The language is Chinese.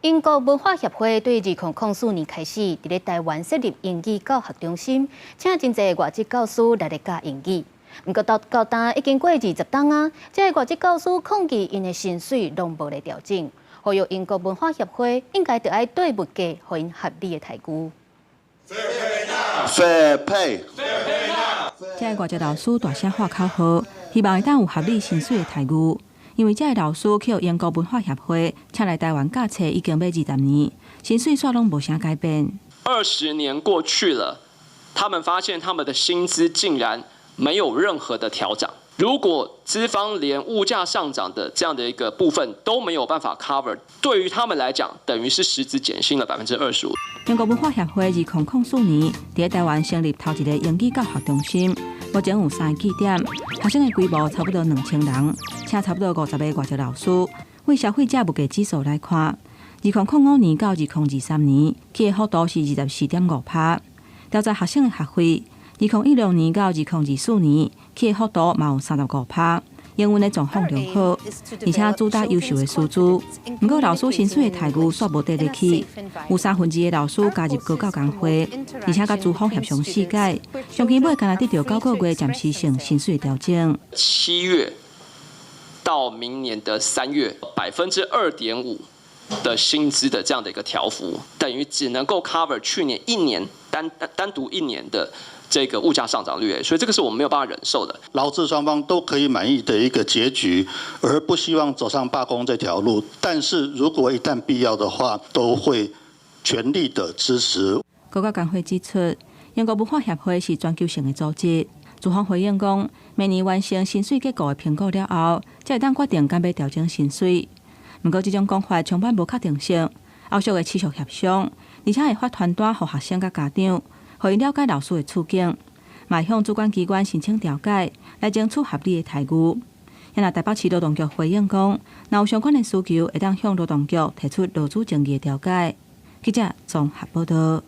英国文化协会对2004年开始，伫咧台湾设立英语教学中心，请真侪外籍教师来教英语。不过到今已经过20冬啊，这个外籍教师抗议因的薪水拢无来调整，呼吁英国文化协会应该着爱对物价，互因合理的待遇。Fair pay。这个外籍老师大声喊口号，希望会当有合理薪水的待遇。因为这个老师去英国文化协会请来台湾教册已经要20年，薪水煞拢无啥改变。20年过去了，他们发现他们的薪资竟然没有任何的调整。如果资方连物价上涨的这样的一个部分都没有办法 cover， 对于他们来讲，等于是实质减薪了25%。英国文化协会2004年在台湾成立头一个英语教学中心，目前有3个据点，学生的规模差不多2000人，请差不多50个外籍老师。为消费者物价指数来看，2005年到2023年起的幅度是24.5%。调查学生的学费，2016年到2024年起的幅度嘛有35%。英文的状况良好，而且主打优秀的师资。不过老师薪水的待遇煞无得入去，有2/3的老师加入高教工会，而且甲资方协商4解，最起码敢若得到9个月暂时性薪水调整。7月到明年的3月，2.5%的薪资的这样的一个调幅，等于只能够 cover 去年1年单独1年的这个物价上涨率，所以这个是我们没有办法忍受的。劳资双方都可以满意的一个结局，而不希望走上罢工这条路。但是如果一旦必要的话，都会全力的支持。高教工会指出，英国文化协会是全球性的组织，资方回应讲，明年完成薪水结果的评估了后，才会当决定敢要调整薪水。不过，这种讲法充满无确定性，后续会持续协商，而且会发传单给学生甲家长。互因了解老师的处境，迈向主管机关申请调解，来争取合理的待遇。也若台北市劳动局回应讲，若有相关的需求，会当向劳动局提出劳资争议的调解。记者综合报道。